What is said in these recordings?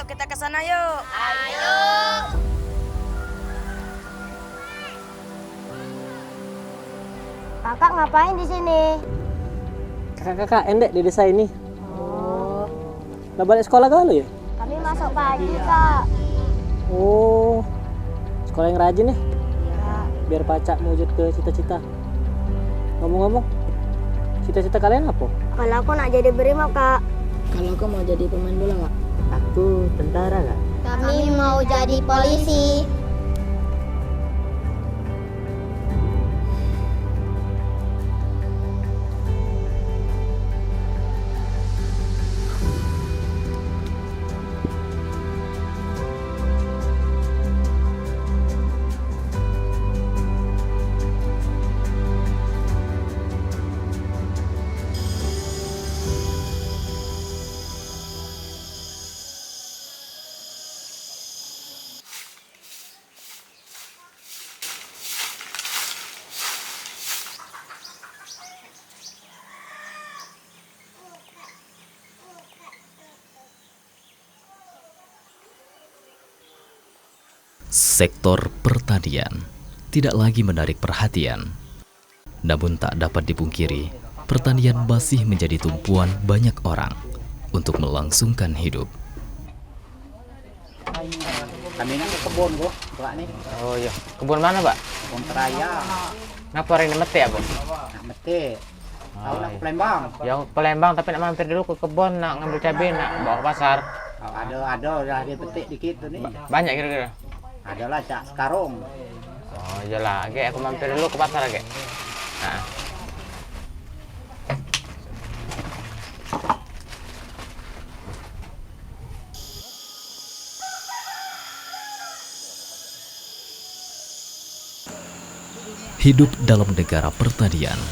kita ke sana yuk. Ayo. Kakak ngapain di sini? Kakak endek di desa ini. Lah balik sekolah kalau ya? Kami masuk pagi, Kak. Oh, sekolah yang rajin ya? Ya. Biar pacak mewujud ke cita-cita. Ngomong-ngomong, cita-cita kalian apa? Kalau aku nak jadi brimob, Kak. Kalau kau mau jadi pemain bola nggak? Aku tentara kak. Kami mau jadi polisi. Sektor pertanian tidak lagi menarik perhatian. Namun tak dapat dipungkiri, pertanian masih menjadi tumpuan banyak orang untuk melangsungkan hidup. Kami nak ke kebun kok, Pak nih. Oh iya, kebun mana, Pak? Kebun teraya. Ngapa hari ini meti ya, Bu? Nak metik. Tahu nak ke iya. Palembang. Ya, Palembang, tapi nak mampir dulu ke kebun, nak ngambil cabai, nak bawa ke pasar. Oh, ada udah dia petik dikit tuh nih. Banyak kira-kira? Adalah cak sekarung. Oh iyalah, oke, aku mampir dulu ke pasar, oke. Nah. Hidup dalam negara pertanian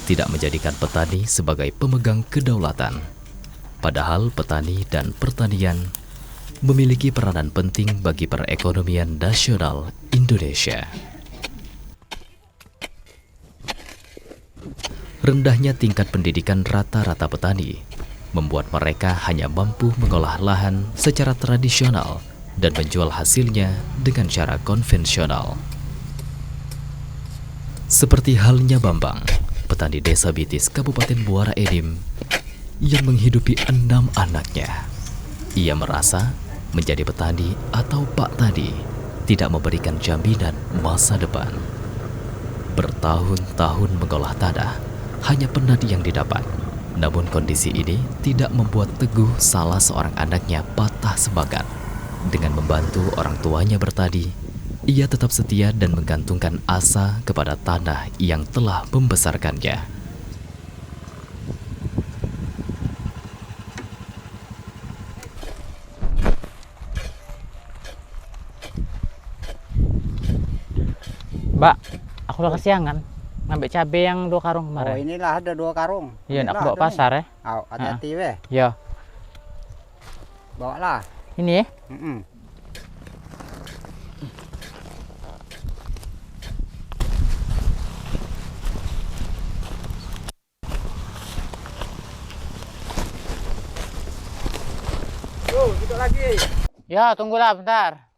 tidak menjadikan petani sebagai pemegang kedaulatan. Padahal petani dan pertanian memiliki peranan penting bagi perekonomian nasional Indonesia. Rendahnya tingkat pendidikan rata-rata petani membuat mereka hanya mampu mengolah lahan secara tradisional dan menjual hasilnya dengan cara konvensional. Seperti halnya Bambang, petani desa Bitis, Kabupaten Muara Enim, yang menghidupi 6 anaknya. Ia merasa menjadi petani atau Pak Tani tidak memberikan jaminan masa depan. Bertahun-tahun mengolah tanah, hanya penat yang didapat. Namun kondisi ini tidak membuat Teguh, salah seorang anaknya, patah semangat. Dengan membantu orang tuanya bertani, ia tetap setia dan menggantungkan asa kepada tanah yang telah membesarkannya. Mbak, aku udah kesiangan. Ngambil cabai yang 2 karung Oh, kemarin. inilah ada 2 karung. Iya, nak Inilah bawa ada pasar ya. nih. Oh, hati-hati weh. Iya. Bawa lah. Ini ya. Tuh, gitu lagi. Ya, tunggulah bentar.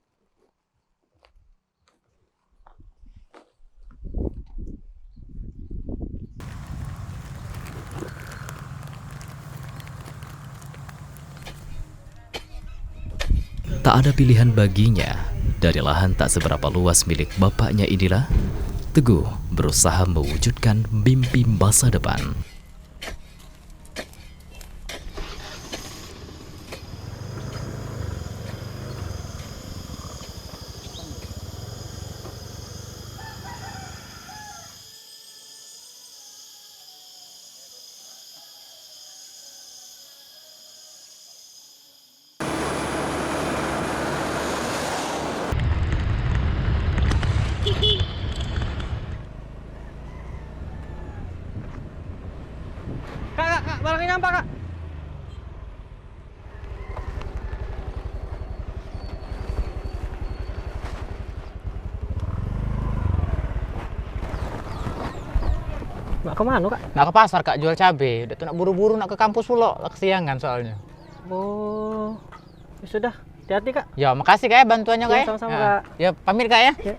Tak ada pilihan baginya. Dari lahan tak seberapa luas milik bapaknya inilah, Teguh berusaha mewujudkan mimpi masa depan. Kak, barangnya nyampak, Kak. Nak kemana kak? Nak ke pasar, Kak, jual cabai. Udah tuh nak buru-buru nak ke kampus pula, kesiangan soalnya. Oh, Ya sudah, hati-hati Kak. Ya, makasih Kak ya bantuannya Kak Ya, ya. sama-sama, Ya. Kak. Ya, pamit Kak ya. Ya.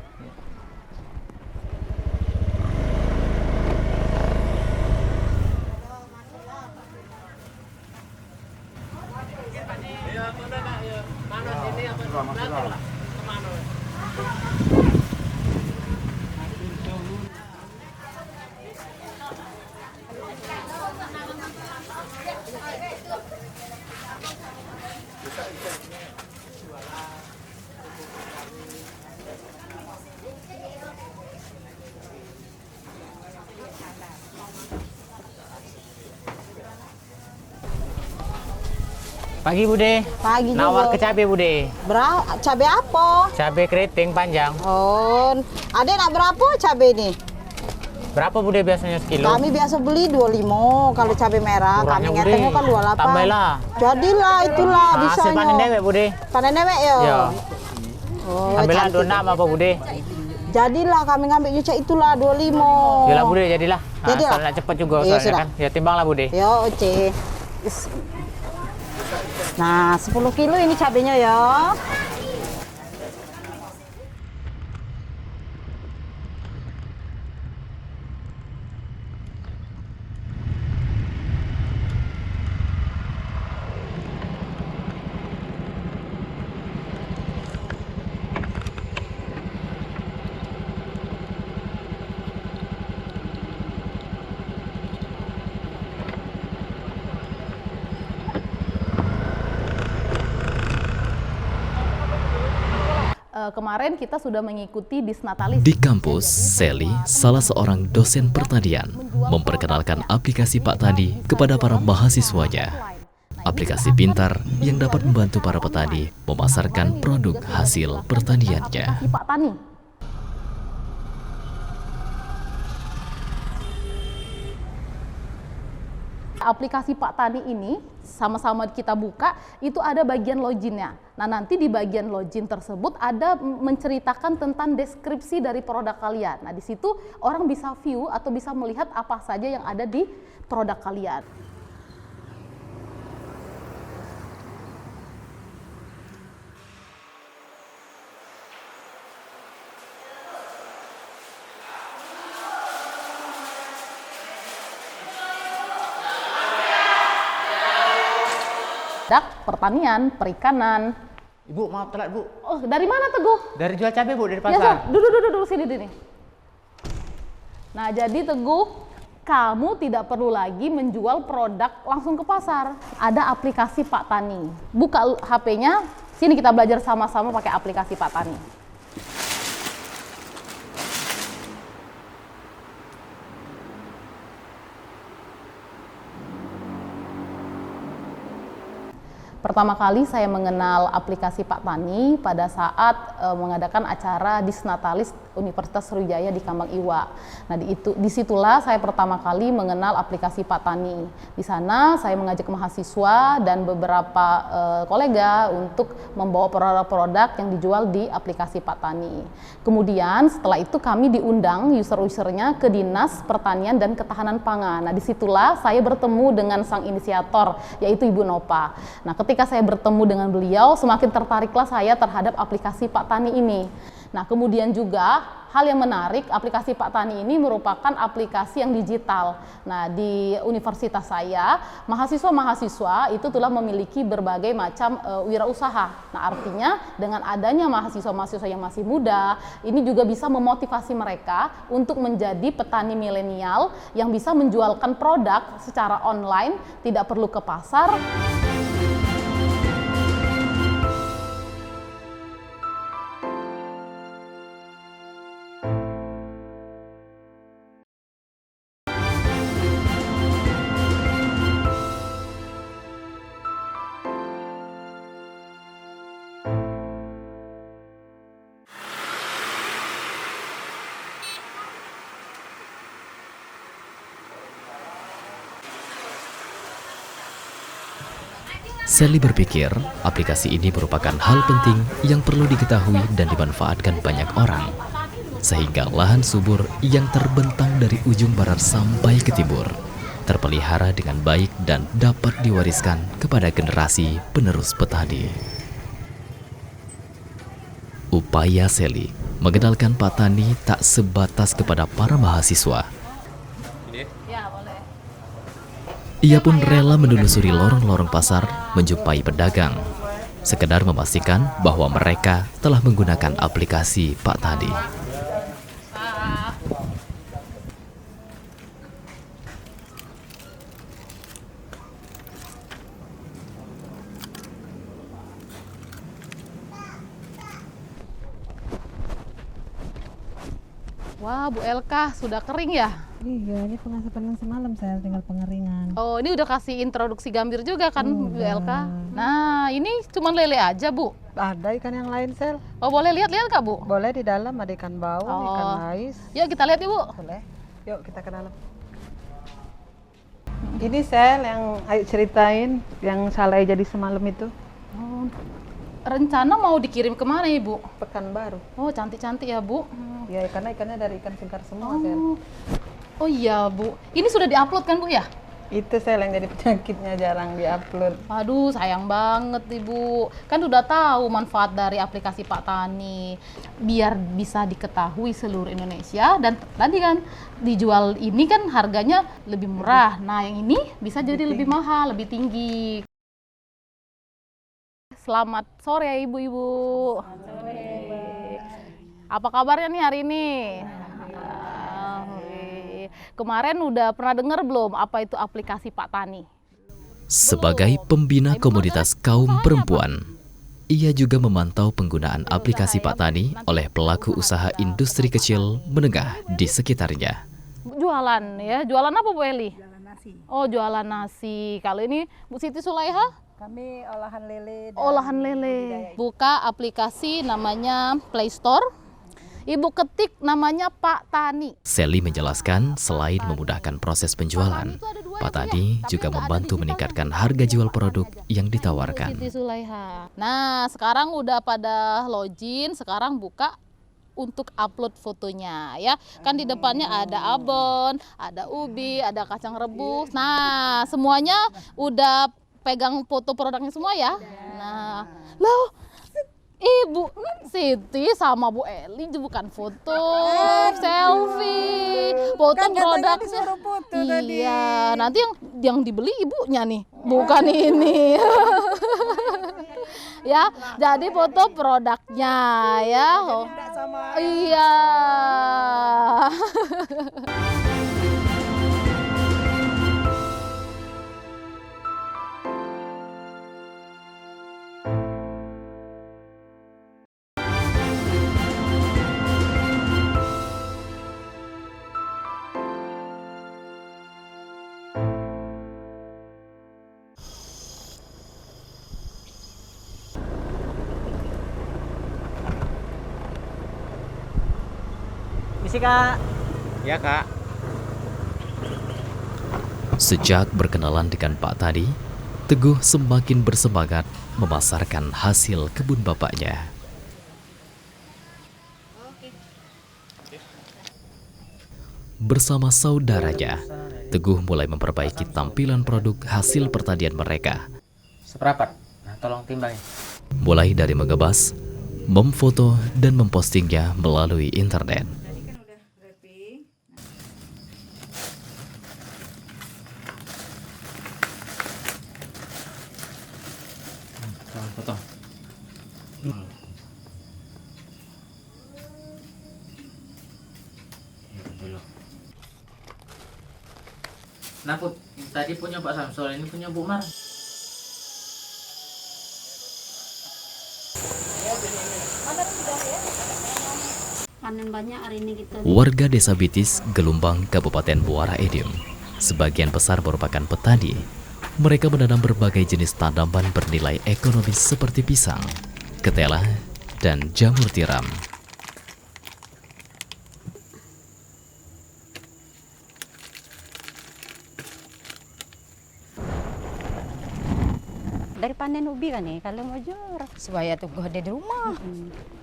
Pagi Bude. Pagi Nawar ke juga. cabai Bude. Cabai apa? Cabai keriting panjang. Oh, ada nak berapa cabai ni? Berapa Bude biasanya sekilo? Kami biasa beli 25 kalau cabai merah. Kurangnya, Kami Bude. ngetengok kan 28. Tambahlah. Jadilah itulah Hasil bisanya. panen dewek Bude. Panen dewek ya? Ya. Oh, Ambillah cantik. 26 apa Bude? Jadilah kami ngambil nyucak itulah 25. Yalah Bude, jadilah. Nah, Jadilah. soalnya cepat juga Iya, soalnya sudah. kan. Ya timbanglah Bude. Ya, oke. Nah, 10 kilo ini cabenya ya. Kemarin kita sudah mengikuti Disnatalis. Di kampus, Sally, salah seorang dosen pertanian, memperkenalkan aplikasi Pak Tani kepada para mahasiswanya. Aplikasi pintar yang dapat membantu para petani memasarkan produk hasil pertaniannya. Aplikasi Pak Tani. Aplikasi Pak Tani ini sama-sama kita buka, itu ada bagian loginnya. Nah, nanti di bagian login tersebut ada menceritakan tentang deskripsi dari produk kalian. Nah, di situ orang bisa view atau bisa melihat apa saja yang ada di produk kalian. Pertanian, perikanan. Ibu, maaf telat Bu. Oh, dari mana Teguh? Dari jual cabai Bu, dari Ya, pasar. duduk sini. Nah, jadi Teguh, kamu tidak perlu lagi menjual produk langsung ke pasar. Ada aplikasi Pak Tani. Buka HP-nya, sini kita belajar sama-sama pakai aplikasi Pak Tani. Pertama kali saya mengenal aplikasi Pak Tani pada saat mengadakan acara Disnatalis Universitas Sriwijaya di Kambang Iwa. Nah, disitulah saya pertama kali mengenal aplikasi Pak Tani. Di sana saya mengajak mahasiswa dan beberapa kolega untuk membawa produk-produk yang dijual di aplikasi Pak Tani. Kemudian setelah itu kami diundang user-usernya ke Dinas Pertanian dan Ketahanan Pangan. Nah, disitulah saya bertemu dengan sang inisiator, yaitu Ibu Nopa. Nah, ketika saya bertemu dengan beliau, semakin tertariklah saya terhadap aplikasi Pak Tani ini. Nah, kemudian juga hal yang menarik, aplikasi Pak Tani ini merupakan aplikasi yang digital. Nah, di universitas saya, mahasiswa-mahasiswa itu telah memiliki berbagai macam wirausaha. Nah, artinya dengan adanya mahasiswa-mahasiswa yang masih muda, ini juga bisa memotivasi mereka untuk menjadi petani milenial yang bisa menjualkan produk secara online, tidak perlu ke pasar. Sally berpikir aplikasi ini merupakan hal penting yang perlu diketahui dan dimanfaatkan banyak orang, sehingga lahan subur yang terbentang dari ujung barat sampai ke timur terpelihara dengan baik dan dapat diwariskan kepada generasi penerus petani. Upaya Sally mengenalkan Pak Tani tak sebatas kepada para mahasiswa. Ia pun rela menelusuri lorong-lorong pasar menjumpai pedagang, sekedar memastikan bahwa mereka telah menggunakan aplikasi Pak Tani. Wah, Bu Elka, sudah kering ya? Iya, ini pengasapan semalam saya tinggal pengeringan. Oh, ini udah kasih introduksi gambir juga kan, Bu Elka? Nah, ini cuma lele aja, Bu. Ada ikan yang lain, Sel. Oh, boleh lihat-lihat nggak, Bu? Boleh di dalam ada ikan baung, ikan mais. Yuk kita lihat, Bu. Boleh. Yuk kita ke dalam. Ini Sel yang ayo ceritain yang salah jadi semalam itu. Oh, rencana mau dikirim kemana, Ibu? Pekanbaru. Oh, cantik-cantik ya, Bu. Ya, karena ikannya dari ikan singkar semua, Sel. Oh iya, Bu. Ini sudah diupload kan, Bu ya? Itu Sel yang jadi penyakitnya jarang diupload. Aduh, sayang banget, Ibu. Kan udah tahu manfaat dari aplikasi Pak Tani. Biar bisa diketahui seluruh Indonesia. Dan tadi kan dijual ini kan harganya lebih murah. Nah, yang ini bisa jadi lebih mahal, lebih tinggi. Selamat sore ya, Ibu-ibu. Apa kabarnya nih hari ini? Kemarin udah pernah dengar belum apa itu aplikasi Pak Tani? Sebagai pembina komunitas kaum perempuan, ia juga memantau penggunaan aplikasi Pak Tani oleh pelaku usaha industri kecil menengah di sekitarnya. Jualan ya, jualan apa Bu Eli? Jualan nasi. Oh, jualan nasi. Kalau ini Bu Siti Sulaiha? Kami olahan lele. Olahan lele. Buka aplikasi namanya Play Store. Ibu ketik namanya Pak Tani. Sally menjelaskan selain memudahkan proses penjualan, Pak Tani juga membantu meningkatkan harga jual produk yang ditawarkan. Siti Sulaiha. Nah, sekarang udah pada login, sekarang buka untuk upload fotonya ya. Kan di depannya ada abon, ada ubi, ada kacang rebus. Nah, semuanya udah pegang foto produknya semua ya. Nah, loh Ibu Siti sama Bu Eli bukan foto selfie, foto kan produknya. Iya, nanti yang dibeli ibunya nih, bukan ini. Ya, jadi foto produknya ya. Oh. Iya. Misi, Kak. Ya, Kak. Sejak berkenalan dengan Pak Tani, Teguh semakin bersemangat memasarkan hasil kebun bapaknya. Bersama saudaranya, Teguh mulai memperbaiki tampilan produk hasil pertanian mereka. Seperempat. Nah, tolong timbangin. Mulai dari mengebas, memfoto, dan mempostingnya melalui internet. Potong. Nah, Put, tadi punya Pak Samsul, ini punya Bu Mar. Panen banyak hari ini kita. Warga Desa Bitis, Gelumbang, Kabupaten Muara Edim, sebagian besar merupakan petani. Mereka menanam berbagai jenis tanaman bernilai ekonomis seperti pisang, ketela, dan jamur tiram. Dari panen ubi kan nih, kalau mau jual Supaya tuh ada di rumah.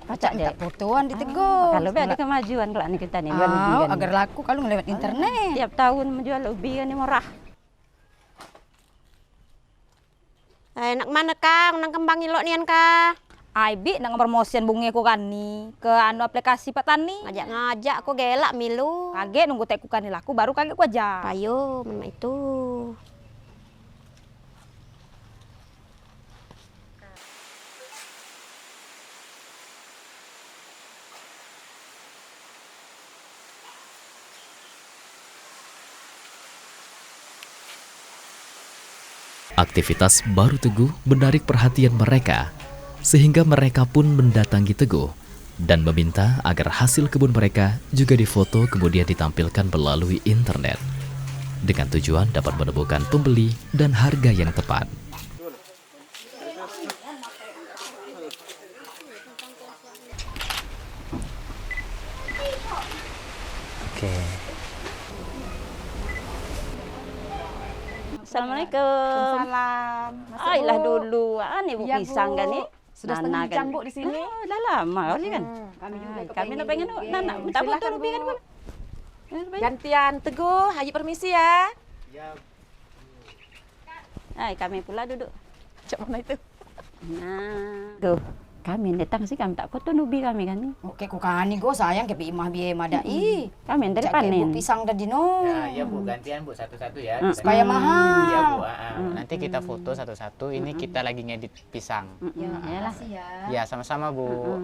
pacak deh. Tak fotoan ditegur. Kalau ada kemajuan kalau nih kita nih jual ubi kan. Agar laku kalau ngelewat internet. Tiap tahun menjual ubi kan ini murah. Enak mana Kang, nang kembang ilok nian Kak. Aibi nang promosian bunga ko kani ke anu aplikasi Pak Tani. Ngajak-ngajak aku gelak milu. Kaget nunggu tek ku kani laku baru kaget ku aja. Ayo, memang itu. Aktivitas baru Teguh menarik perhatian mereka, sehingga mereka pun mendatangi Teguh dan meminta agar hasil kebun mereka juga difoto kemudian ditampilkan melalui internet, dengan tujuan dapat menemukan pembeli dan harga yang tepat. Oke. Assalamualaikum. Salam. Ailah dulu. Ini Bu Iya, pisang Bu. kan ni. Sudah setengah jam Bu di sini. Dah lama kali kan. Kami juga Kami nak pengen nak minta foto lebih kan Bu. Gantian Teguh, Haji permisi ya. Kami pula duduk. Cak mana itu? Nah, tuh. Kami datang sih kami tak foto nubi kami kan ni. Oke, ku kani go sayang ke imah biaya madai. Kami dari Cak panen. Bu pisang tadi no. Ya Bu, gantian Bu satu-satu ya. Supaya mahal. Iya Bu. Nanti kita foto satu-satu. Ini kita lagi ngedit pisang. Ya lah. Ya, sama-sama Bu.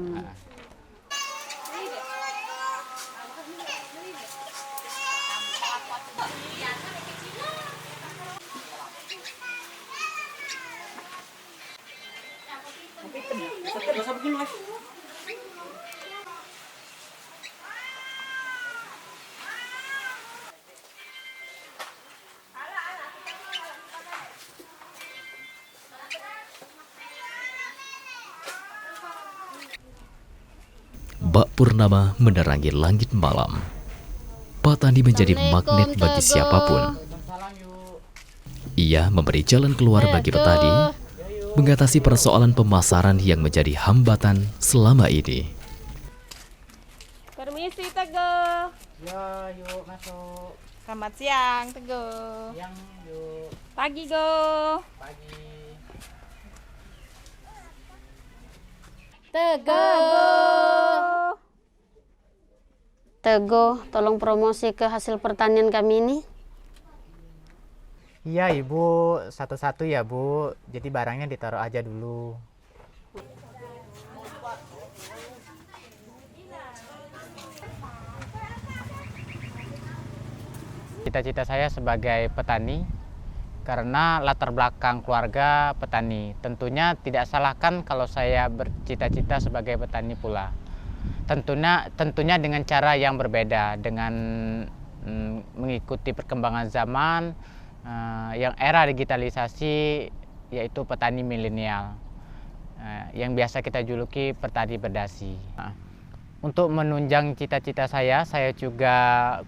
Bak Purnama menerangi langit malam. Pak Tani menjadi magnet bagi siapapun. Ia memberi jalan keluar bagi petani, mengatasi persoalan pemasaran yang menjadi hambatan selama ini. Permisi Teguh. Ya, yuk masuk. Selamat siang Teguh. Yang yuk Pagi Go. pagi. Teguh. Teguh, tolong promosi ke hasil pertanian kami ini. Iya Ibu, satu-satu ya Bu. Jadi barangnya ditaruh aja dulu. Cita-cita saya sebagai petani, karena latar belakang keluarga petani. Tentunya tidak salahkan kalau saya bercita-cita sebagai petani pula. Tentunya dengan cara yang berbeda, dengan mengikuti perkembangan zaman, yang era digitalisasi, yaitu petani milenial, yang biasa kita juluki petani berdasi. Untuk menunjang cita-cita saya juga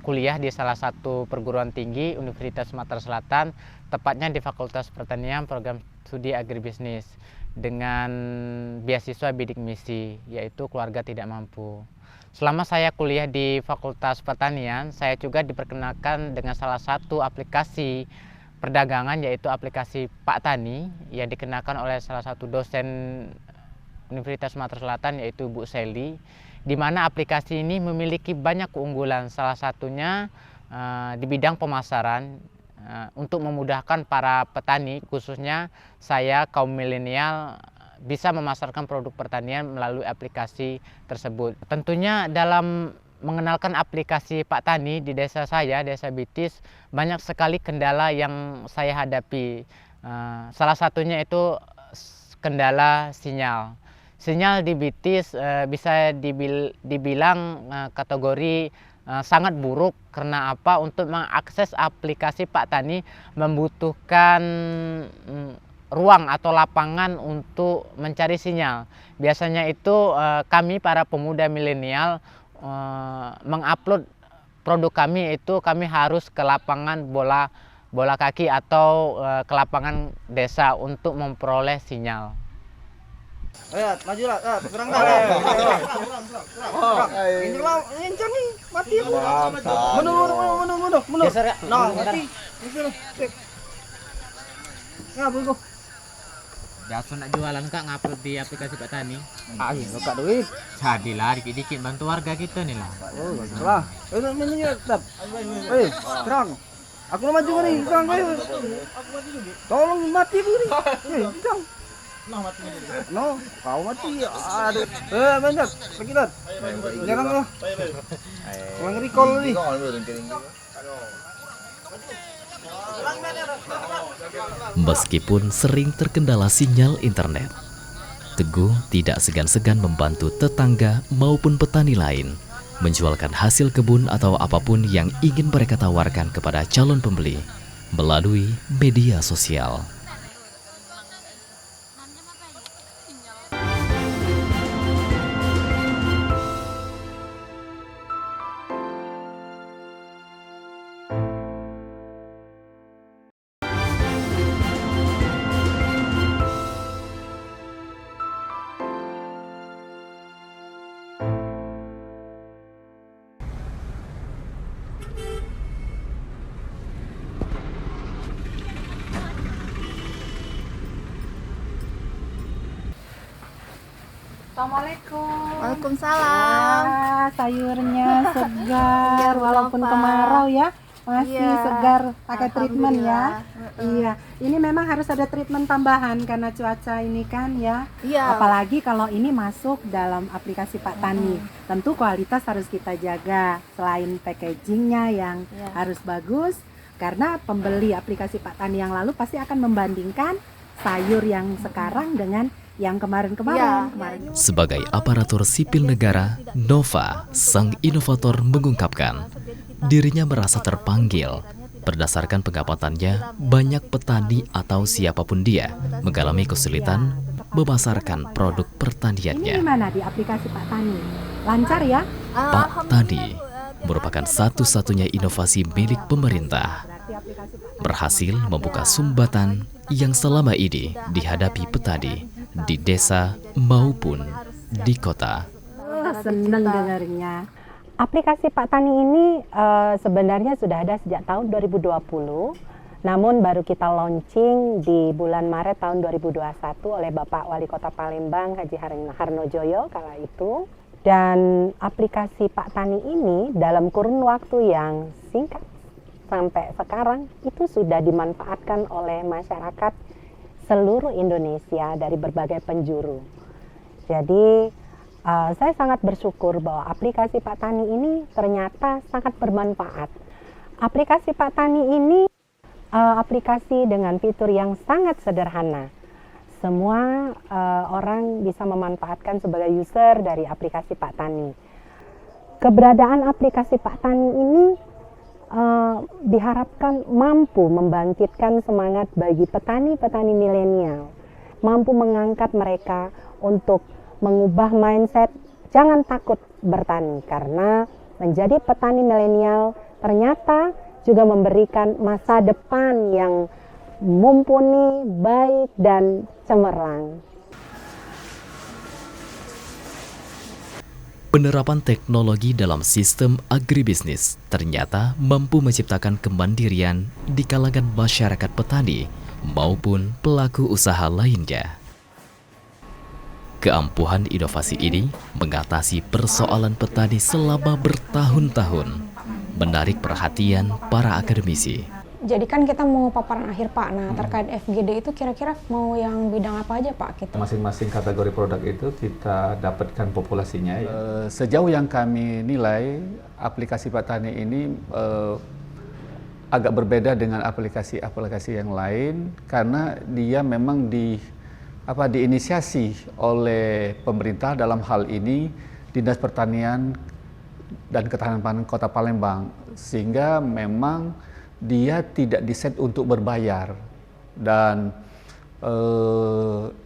kuliah di salah satu perguruan tinggi Universitas Sumatera Selatan, tepatnya di Fakultas Pertanian Program Studi Agribisnis, dengan beasiswa bidik misi, yaitu keluarga tidak mampu. Selama saya kuliah di Fakultas Pertanian, saya juga diperkenalkan dengan salah satu aplikasi perdagangan, yaitu aplikasi Pak Tani, yang dikenakan oleh salah satu dosen Universitas Sumatera Selatan, yaitu Bu Seli, di mana aplikasi ini memiliki banyak keunggulan, salah satunya di bidang pemasaran, untuk memudahkan para petani, khususnya saya kaum milenial, bisa memasarkan produk pertanian melalui aplikasi tersebut. Tentunya dalam mengenalkan aplikasi Pak Tani di desa saya, Desa Bitis, banyak sekali kendala yang saya hadapi. Salah satunya itu kendala sinyal. Sinyal di Bitis bisa dibilang kategori sangat buruk. Karena apa? Untuk mengakses aplikasi Pak Tani membutuhkan ruang atau lapangan untuk mencari sinyal. Biasanya itu kami para pemuda milenial mengupload produk kami, itu kami harus ke lapangan bola kaki atau ke lapangan desa untuk memperoleh sinyal. Ayo, maju lah, berang dah. Ini lah, incar nih, mati. Mundur. Geser ya. Nah, mati. Nah, bego. Biasa nak jualan kak ngupload di aplikasi Pak Tani. Iya, kak duit. Jadilah dikit-dikit bantu warga kita nih lah. Oh, salah. Menunya tetap. Terang. Aku mau maju nih, terang ayo. Tolong mati bu nih. Terang. No, kau mati. Aduh. Banyak. Pergi dah. Jangan lah. Orang recall nih. Meskipun sering terkendala sinyal internet, Teguh tidak segan-segan membantu tetangga maupun petani lain menjualkan hasil kebun atau apapun yang ingin mereka tawarkan kepada calon pembeli melalui media sosial. Assalamualaikum. Waalaikumsalam. Sayurnya segar walaupun kemarau ya. Masih segar pakai treatment ya. Iya, ini memang harus ada treatment tambahan karena cuaca ini kan ya. Iya. Apalagi kalau ini masuk dalam aplikasi Pak Tani. Tentu kualitas harus kita jaga. Selain packagingnya yang harus bagus, karena pembeli aplikasi Pak Tani yang lalu pasti akan membandingkan sayur yang sekarang dengan yang kemarin-kemarin. Sebagai aparatur sipil negara, Nova, sang inovator mengungkapkan dirinya merasa terpanggil. Berdasarkan pengapatannya, banyak petani atau siapapun dia mengalami kesulitan memasarkan produk pertaniannya. Ini gimana di aplikasi Pak Tani? Lancar ya? Pak Tani merupakan satu-satunya inovasi milik pemerintah. Berhasil membuka sumbatan yang selama ini dihadapi petani di desa maupun di kota. Seneng dengarnya. Aplikasi Pak Tani ini sebenarnya sudah ada sejak tahun 2020, namun baru kita launching di bulan Maret tahun 2021 oleh Bapak Wali Kota Palembang Haji Harnojoyo kala itu. Dan aplikasi Pak Tani ini dalam kurun waktu yang singkat sampai sekarang itu sudah dimanfaatkan oleh masyarakat seluruh Indonesia dari berbagai penjuru. Jadi saya sangat bersyukur bahwa aplikasi Pak Tani ini ternyata sangat bermanfaat. Aplikasi Pak Tani ini aplikasi dengan fitur yang sangat sederhana. Semua orang bisa memanfaatkan sebagai user dari aplikasi Pak Tani. Keberadaan aplikasi Pak Tani ini diharapkan mampu membangkitkan semangat bagi petani-petani milenial, mampu mengangkat mereka untuk mengubah mindset jangan takut bertani, karena menjadi petani milenial ternyata juga memberikan masa depan yang mumpuni, baik dan cemerlang. Penerapan teknologi dalam sistem agribisnis ternyata mampu menciptakan kemandirian di kalangan masyarakat petani maupun pelaku usaha lainnya. Keampuhan inovasi ini mengatasi persoalan petani selama bertahun-tahun, menarik perhatian para akademisi. Jadi kan kita mau paparan akhir Pak, nah terkait FGD itu kira-kira mau yang bidang apa aja Pak? Kita? Masing-masing kategori produk itu kita dapatkan populasinya. Sejauh yang kami nilai, aplikasi Pak Tani ini agak berbeda dengan aplikasi-aplikasi yang lain karena dia memang diinisiasi oleh pemerintah, dalam hal ini Dinas Pertanian dan Ketahanan Pangan Kota Palembang, sehingga memang dia tidak diset untuk berbayar, dan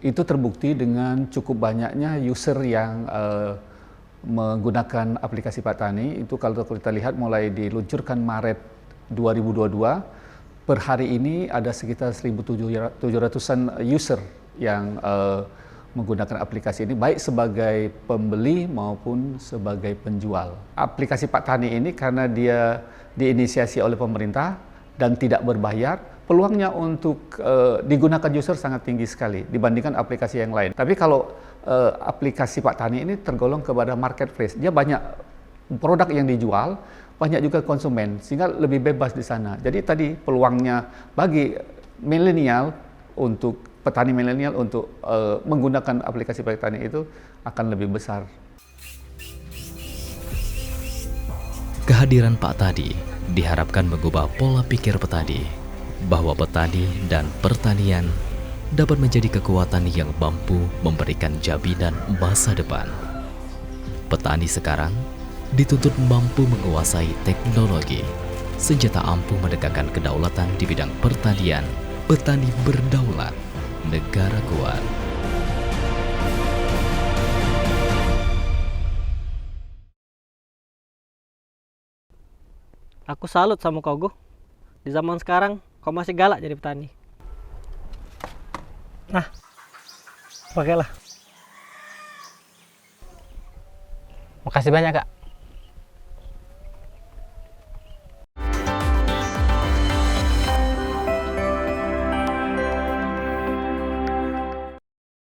itu terbukti dengan cukup banyaknya user yang menggunakan aplikasi Pak Tani. Itu kalau kita lihat mulai diluncurkan Maret 2022, per hari ini ada sekitar 1.700-an user yang menggunakan aplikasi ini, baik sebagai pembeli maupun sebagai penjual. Aplikasi Pak Tani ini karena dia diinisiasi oleh pemerintah dan tidak berbayar, peluangnya untuk digunakan user sangat tinggi sekali dibandingkan aplikasi yang lain. Tapi kalau aplikasi Pak Tani ini tergolong kepada marketplace, dia banyak produk yang dijual, banyak juga konsumen, sehingga lebih bebas di sana. Jadi tadi peluangnya bagi milenial, untuk petani milenial untuk menggunakan aplikasi Pak Tani itu akan lebih besar. Kehadiran Pak Tadi diharapkan mengubah pola pikir petani, bahwa petani dan pertanian dapat menjadi kekuatan yang mampu memberikan jaminan masa depan. Petani sekarang dituntut mampu menguasai teknologi, senjata ampuh menegakkan kedaulatan di bidang pertanian. Petani berdaulat, negara kuat. Aku salut sama kau, Gu. Di zaman sekarang, kau masih galak jadi petani. Nah, pakailah. Makasih banyak, Kak.